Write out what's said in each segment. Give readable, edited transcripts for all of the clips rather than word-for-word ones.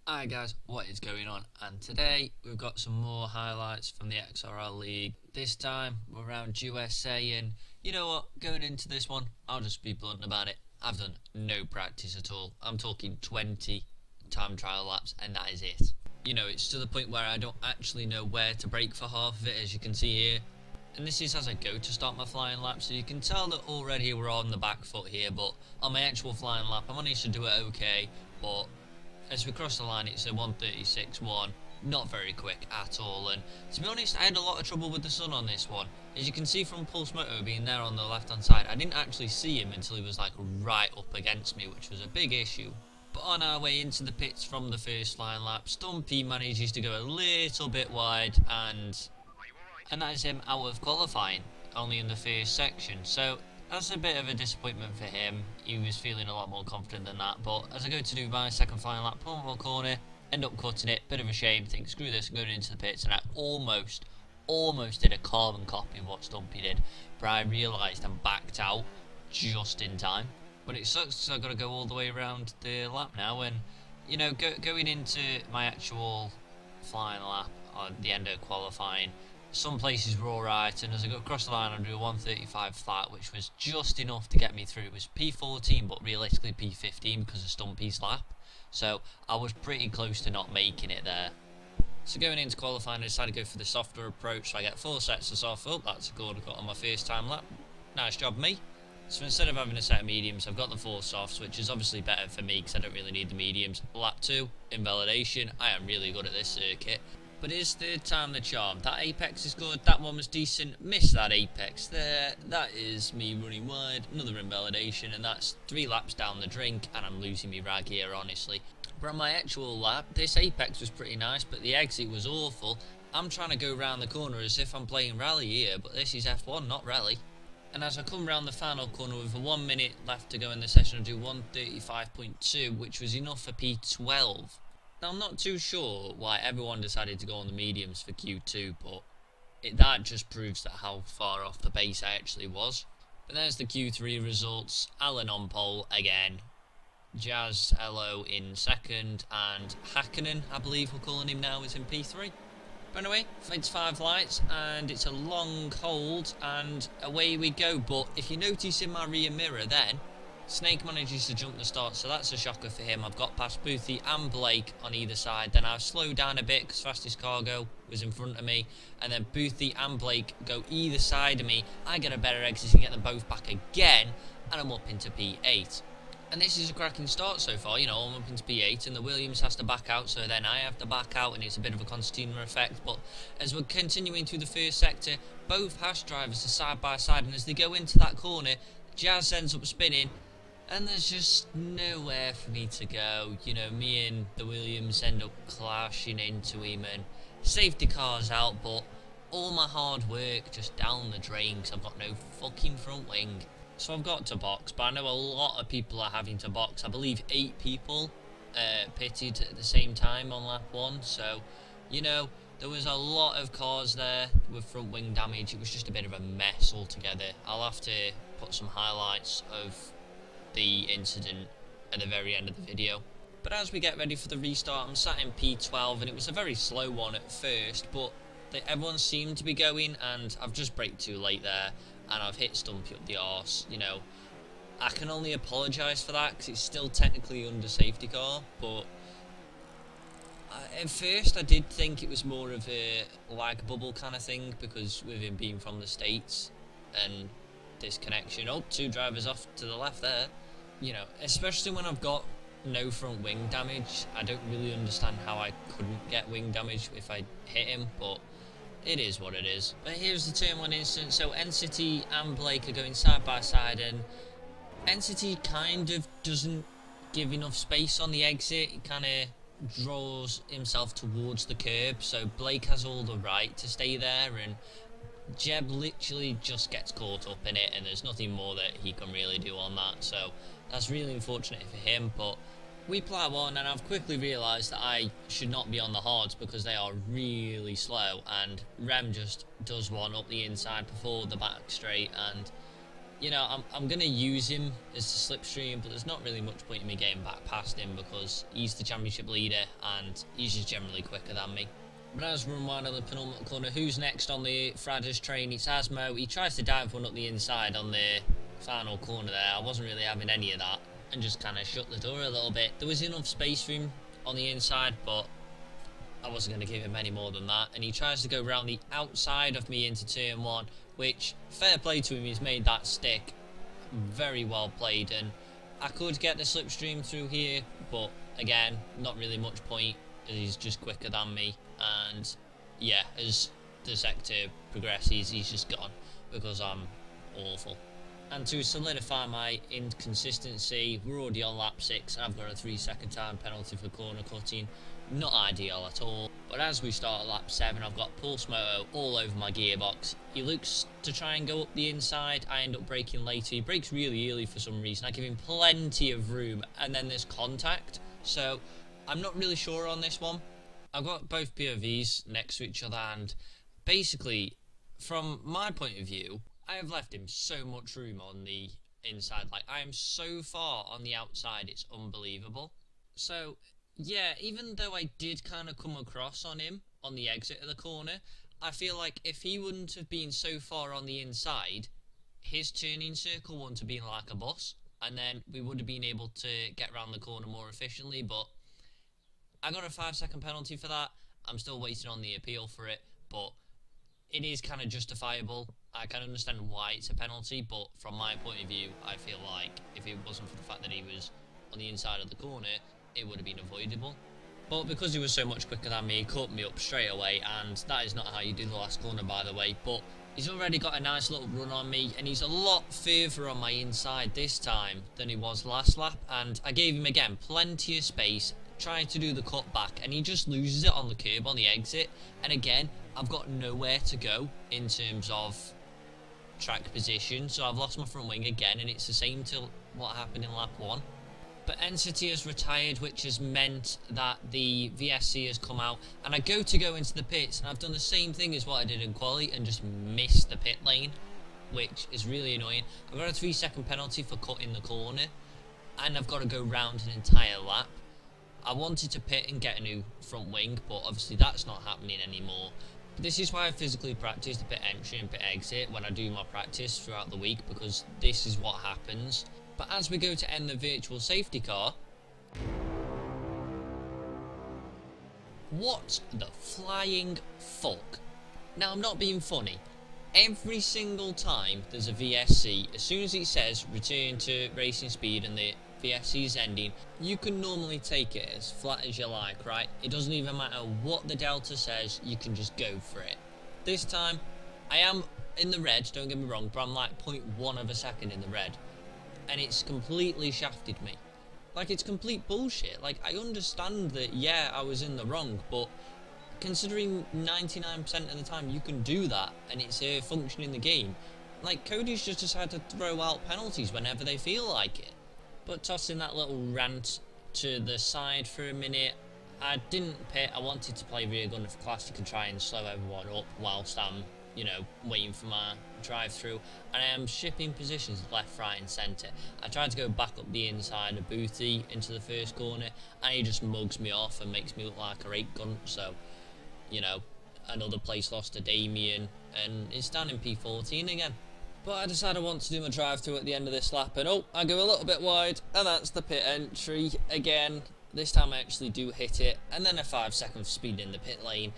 Hi guys, what is going on? And today we've got some more highlights from the XRL League. This time we're around USA, and you know what, going into this one, I'll just be blunt about it. I've done no practice at all. I'm talking 20 time trial laps and that is it. You know, it's to the point where I don't actually know where to brake for half of it, as you can see here. And this is as I go to start my flying lap, so you can tell that already we're on the back foot here, but on my actual flying lap I managed to do it okay, but as we cross the line it's a 1:36.1, not very quick at all. And to be honest, I had a lot of trouble with the sun on this one. As you can see from Pulse Moto being there on the left hand side, I didn't actually see him until he was like right up against me, which was a big issue. But on our way into the pits from the first flying lap, Stumpy manages to go a little bit wide, and that is him out of qualifying, only in the first section. So that's a bit of a disappointment for him. He was feeling a lot more confident than that. But as I go to do my second flying lap, pull my corner, end up cutting it. Bit of a shame. Think screw this, I'm going into the pits, and I almost did a carbon copy of what Stumpy did, but I realised and backed out just in time. But it sucks because I've got to go all the way around the lap now, and you know, going into my actual flying lap on the end of qualifying, some places were alright, and as I got across the line I drew a 1:35 flat, which was just enough to get me through. It was P14 but realistically P15 because of Stumpy's lap, so I was pretty close to not making it there. So going into qualifying I decided to go for the softer approach, so I get 4 sets of soft. Oh, that's a good I got on my first time lap. Nice job me. So instead of having a set of mediums, I've got the 4 softs, which is obviously better for me because I don't really need the mediums. Lap 2, invalidation. I am really good at this circuit. But it is third time the charm. That apex is good, that one was decent, missed that apex there, that is me running wide, another invalidation, and that's 3 laps down the drink, and I'm losing me rag here, honestly. But on my actual lap, this apex was pretty nice, but the exit was awful. I'm trying to go round the corner as if I'm playing rally here, but this is F1, not rally. And as I come round the final corner with a 1 minute left to go in the session, I do 1:35.2, which was enough for P12. Now, I'm not too sure why everyone decided to go on the mediums for Q2, but that just proves that how far off the base I actually was. But there's the Q3 results. Alan on pole again, Jazz Hello in second, and Hakkinen, I believe we're calling him now, is in P3. But anyway, it's 5 lights, and it's a long hold, and away we go. But if you notice in my rear mirror then, Snake manages to jump the start, so that's a shocker for him. I've got past Boothie and Blake on either side. Then I've slowed down a bit because Fastest Cargo was in front of me. And then Boothie and Blake go either side of me. I get a better exit and get them both back again. And I'm up into P8. And this is a cracking start so far. You know, I'm up into P8 and the Williams has to back out. So then I have to back out and it's a bit of a concertina effect. But as we're continuing through the first sector, both Haas drivers are side by side. And as they go into that corner, Jazz ends up spinning. And there's just nowhere for me to go. You know, me and the Williams end up clashing into him, and safety car's out, but all my hard work just down the drain because I've got no fucking front wing. So I've got to box, but I know a lot of people are having to box. I believe 8 people pitted at the same time on lap 1, so, you know, there was a lot of cars there with front wing damage. It was just a bit of a mess altogether. I'll have to put some highlights of the incident at the very end of the video. But as we get ready for the restart, I'm sat in P12 and it was a very slow one at first, but everyone seemed to be going, and I've just braked too late there and I've hit Stumpy up the arse. You know, I can only apologise for that because it's still technically under safety car, but at first I did think it was more of a lag bubble kind of thing because with him being from the States and this connection. Oh, 2 drivers off to the left there. You know, especially when I've got no front wing damage, I don't really understand how I couldn't get wing damage if I hit him, but it is what it is. But here's the turn 1 instance. So Entity and Blake are going side by side, and Entity kind of doesn't give enough space on the exit. He kind of draws himself towards the curb, so Blake has all the right to stay there, and Jeb literally just gets caught up in it, and there's nothing more that he can really do on that, so that's really unfortunate for him. But we plough on, and I've quickly realised that I should not be on the hards because they are really slow, and Rem just does one up the inside before the back straight, and you know, I'm going to use him as the slipstream, but there's not really much point in me getting back past him because he's the championship leader and he's just generally quicker than me. But as we run wide on the penultimate corner, who's next on the Fradders train? It's Asmo. He tries to dive one up the inside on the final corner there. I wasn't really having any of that and just kind of shut the door a little bit. There was enough space for him on the inside, but I wasn't going to give him any more than that. And he tries to go around the outside of me into turn one, which, fair play to him, he's made that stick very well played. And I could get the slipstream through here, but again, not really much point, as he's just quicker than me. And yeah, as the sector progresses, he's just gone because I'm awful. And to solidify my inconsistency, we're already on lap 6 and I've got a 3-second time penalty for corner cutting. Not ideal at all. But as we start at lap 7, I've got Pulse Moto all over my gearbox. He looks to try and go up the inside. I end up braking later. He brakes really early for some reason. I give him plenty of room and then there's contact. So I'm not really sure on this one. I've got both POVs next to each other and basically, from my point of view, I have left him so much room on the inside. Like, I am so far on the outside, it's unbelievable. So, yeah, even though I did kind of come across on him on the exit of the corner, I feel like if he wouldn't have been so far on the inside, his turning circle wouldn't have been like a bus, and then we would have been able to get around the corner more efficiently. But I got a 5-second penalty for that. I'm still waiting on the appeal for it, but it is kind of justifiable. I can understand why it's a penalty, but from my point of view, I feel like if it wasn't for the fact that he was on the inside of the corner, it would have been avoidable. But because he was so much quicker than me, he caught me up straight away, and that is not how you do the last corner, by the way. But he's already got a nice little run on me, and he's a lot further on my inside this time than he was last lap, and I gave him, again, plenty of space, trying to do the cut back, and he just loses it on the curb on the exit. And again, I've got nowhere to go in terms of track position, so I've lost my front wing again, and it's the same to what happened in lap 1. But Entity has retired, which has meant that the VSC has come out, and I go into the pits, and I've done the same thing as what I did in quali and just missed the pit lane, which is really annoying. I've got a 3-second penalty for cutting the corner, and I've got to go round an entire lap. I wanted to pit and get a new front wing, but obviously that's not happening anymore. But this is why I physically practice the pit entry and pit exit when I do my practice throughout the week, because this is what happens. But as we go to end the virtual safety car, what the flying fuck? Now, I'm not being funny. Every single time there's a VSC, as soon as it says return to racing speed and the VSC is ending, you can normally take it as flat as you like, right? It doesn't even matter what the delta says, you can just go for it. This time, I am in the red, don't get me wrong, but I'm like 0.1 of a second in the red. And it's completely shafted me. Like, it's complete bullshit. Like, I understand that, yeah, I was in the wrong, but considering 99% of the time you can do that and it's a function in the game, like, Cody's just decided to throw out penalties whenever they feel like it. But tossing that little rant to the side for a minute, I didn't pit. I wanted to play rear gunner for Classic and try and slow everyone up whilst I'm, you know, waiting for my drive-through, and I am shipping positions left, right and centre. I tried to go back up the inside of Booty into the first corner, and he just mugs me off and makes me look like a rate gun. So, you know, another place lost to Damien, and it's down in P14 again. But I decided I want to do my drive-through at the end of this lap, and oh, I go a little bit wide, and that's the pit entry again. This time I actually do hit it, and then a 5-second speed in the pit lane.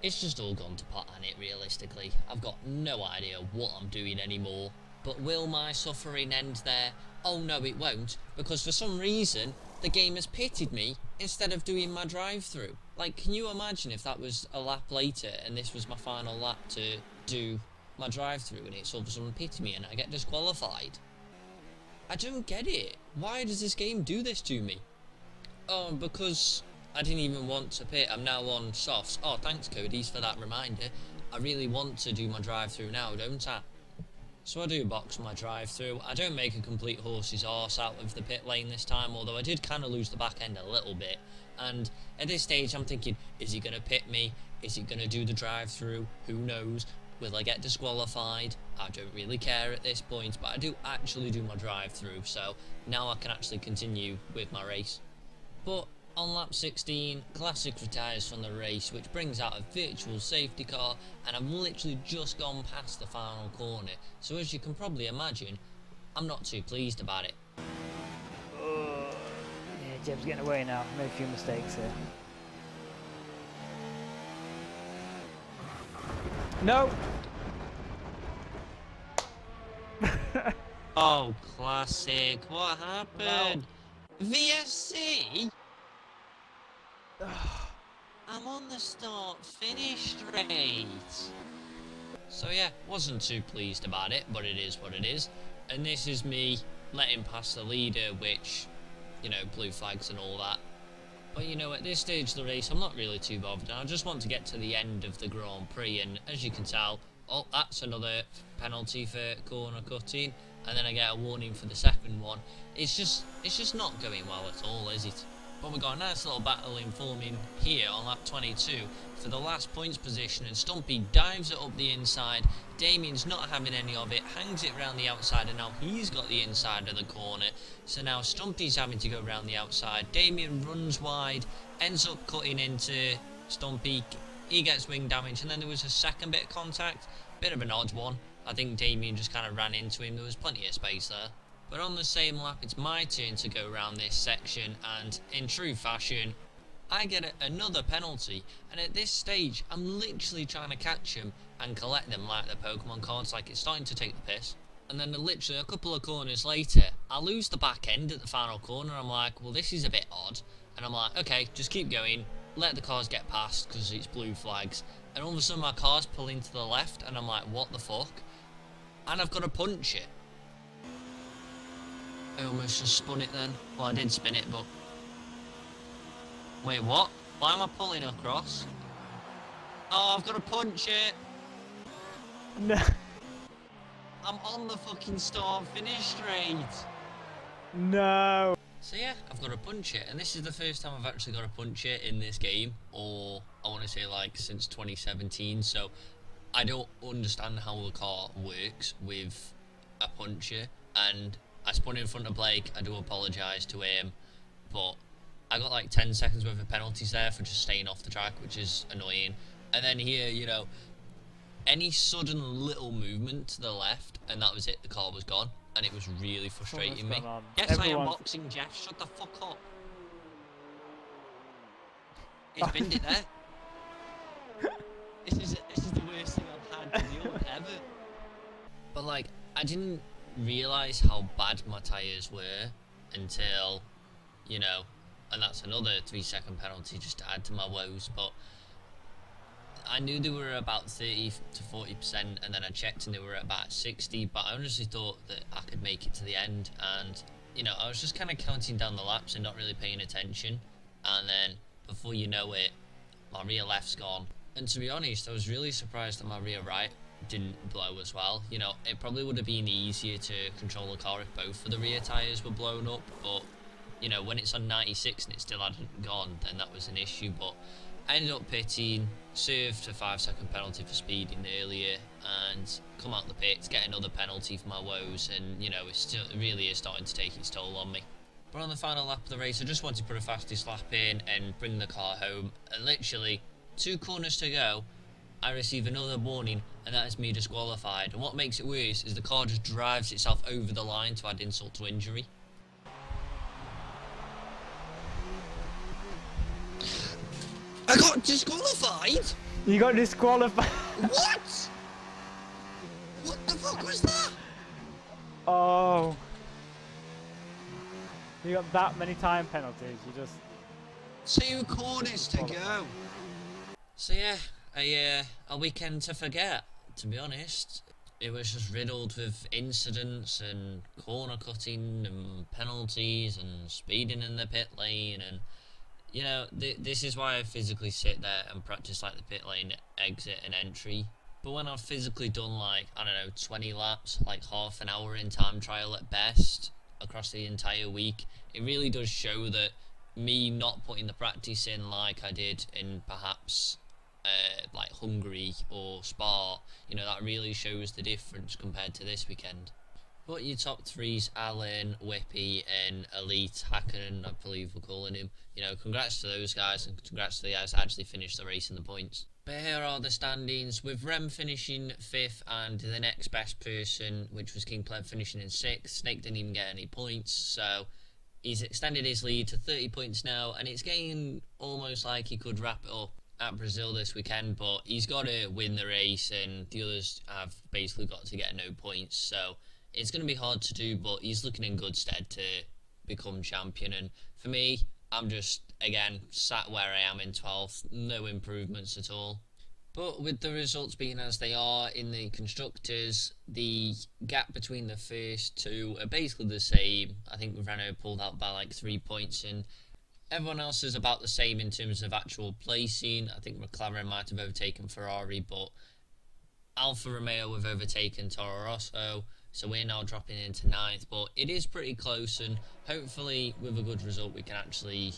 It's just all gone to pot on it, realistically. I've got no idea what I'm doing anymore. But will my suffering end there? Oh no, it won't, because for some reason, the game has pitted me instead of doing my drive-through. Like, can you imagine if that was a lap later and this was my final lap to do my drive-through and it's all of a sudden pitted me and I get disqualified? I don't get it. Why does this game do this to me? Oh, because I didn't even want to pit. I'm now on softs. Oh, thanks, Cody's, for that reminder. I really want to do my drive-through now, don't I? So I do box my drive-through. I don't make a complete horse's arse out of the pit lane this time, although I did kind of lose the back end a little bit. And at this stage, I'm thinking, is he going to pit me? Is he going to do the drive-through? Who knows? Will I get disqualified? I don't really care at this point, but I do actually do my drive through, so now I can actually continue with my race. But on lap 16, Classic retires from the race, which brings out a virtual safety car, and I've literally just gone past the final corner, so as you can probably imagine, I'm not too pleased about it. Yeah, Jeb's getting away now. Made a few mistakes here. No! Oh, Classic, what happened? No. VSC? I'm on the start-finish straight. So yeah, wasn't too pleased about it, but it is what it is. And this is me letting past the leader, which, you know, blue flags and all that. But you know, at this stage of the race, I'm not really too bothered. I just want to get to the end of the Grand Prix, and as you can tell, oh, that's another penalty for corner cutting, and then I get a warning for the second one. It's just not going well at all, is it? But we've got a nice little battle informing here on lap 22 for the last points position, and Stumpy dives it up the inside. Damien's not having any of it, hangs it round the outside, and now he's got the inside of the corner. So now Stumpy's having to go round the outside. Damien runs wide, ends up cutting into Stumpy. He gets wing damage, and then there was a second bit of contact. Bit of an odd one. I think Damien just kind of ran into him. There was plenty of space there. But on the same lap, it's my turn to go around this section, and in true fashion, I get another penalty, and at this stage, I'm literally trying to catch them and collect them like the Pokemon cards, like it's starting to take the piss. And then literally a couple of corners later, I lose the back end at the final corner. I'm like, well, this is a bit odd. And I'm like, okay, just keep going, let the cars get past because it's blue flags. And all of a sudden my car's pulling to the left, and I'm like, what the fuck? And I've got to punch it. I almost just spun it then. Well, I did spin it, but... Wait, what? Why am I pulling across? Oh, I've got to punch it! No. I'm on the fucking start finish straight! No. So yeah, I've got to punch it, and this is the first time I've actually got to punch it in this game, or I want to say like since 2017, so I don't understand how the car works with a puncher, and I spun in front of Blake. I do apologise to him, but I got like 10 seconds worth of penalties there for just staying off the track, which is annoying. And then here, you know, any sudden little movement to the left, and that was it, the car was gone, and it was really frustrating me. Yes, I am boxing, Jeff, shut the fuck up. He's binned it there. This is the worst thing I've had to deal with ever. But like, I didn't realise how bad my tyres were until, you know, and that's another 3-second penalty just to add to my woes, but I knew they were about 30 to 40%, and then I checked and they were at about 60, but I honestly thought that I could make it to the end, and, you know, I was just kind of counting down the laps and not really paying attention, and then, before you know it, my rear left's gone, and to be honest, I was really surprised that my rear right didn't blow as well. You know, it probably would have been easier to control the car if both of the rear tyres were blown up, but, you know, when it's on 96 and it still hadn't gone, then that was an issue. But I ended up pitting, served a 5-second penalty for speeding earlier, and come out the pits, get another penalty for my woes, and, you know, it really is starting to take its toll on me. But on the final lap of the race, I just wanted to put a fastest lap in and bring the car home, and literally 2 corners to go, I receive another warning, and that is me disqualified. And what makes it worse is the car just drives itself over the line to add insult to injury. I got disqualified? You got disqualified? What? What the fuck was that? Oh. You got that many time penalties, you just... 2 corners to go. So yeah, a weekend to forget, to be honest. It was just riddled with incidents and corner cutting and penalties and speeding in the pit lane, and you know, this is why I physically sit there and practice like the pit lane exit and entry. But when I've physically done like, I don't know, 20 laps, like half an hour in time trial at best across the entire week, it really does show that me not putting the practice in like I did in perhaps like Hungary or Spa. You know, that really shows the difference compared to this weekend. But your top threes, Alan, Whippy and Elite Hacken, I believe we're calling him. You know, congrats to those guys, and congrats to the guys that actually finished the race in the points. But here are the standings, with Rem finishing 5th and the next best person, which was King Pleb, finishing in 6th. Snake didn't even get any points, so he's extended his lead to 30 points now, and it's getting almost like he could wrap it up at Brazil this weekend, but he's got to win the race, and the others have basically got to get no points, so it's going to be hard to do, but he's looking in good stead to become champion. And for me, I'm just, again, sat where I am in 12th, no improvements at all. But with the results being as they are in the Constructors, the gap between the first two are basically the same. I think Renault pulled out by like 3 points, and everyone else is about the same in terms of actual placing. I think McLaren might have overtaken Ferrari, but Alfa Romeo have overtaken Toro Rosso, so we're now dropping into 9th, but it is pretty close, and hopefully with a good result we can actually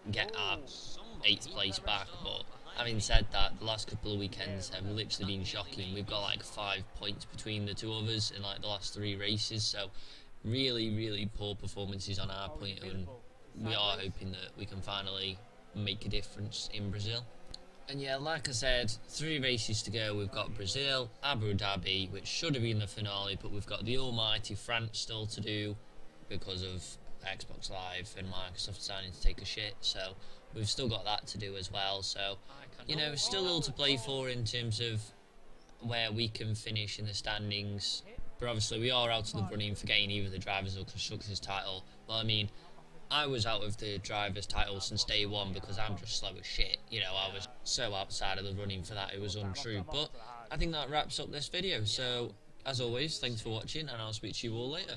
get our 8th place back. But having said that, the last couple of weekends have literally been shocking. We've got like 5 points between the two of us in like the last 3 races, so really poor performances on our point, and we are hoping that we can finally make a difference in Brazil. And yeah, like I said, 3 races to go. We've got Brazil, Abu Dhabi, which should have been the finale, but we've got the almighty France still to do because of Xbox Live and Microsoft deciding to take a shit, so we've still got that to do as well. So, you know, still all to play for in terms of where we can finish in the standings, but obviously we are out of the running for getting either the Drivers' or Constructors title. Well, I mean, I was out of the Drivers' title since day one because I'm just slow as shit. You know, I was so outside of the running for that, it was untrue. But I think that wraps up this video. So, as always, thanks for watching, and I'll speak to you all later.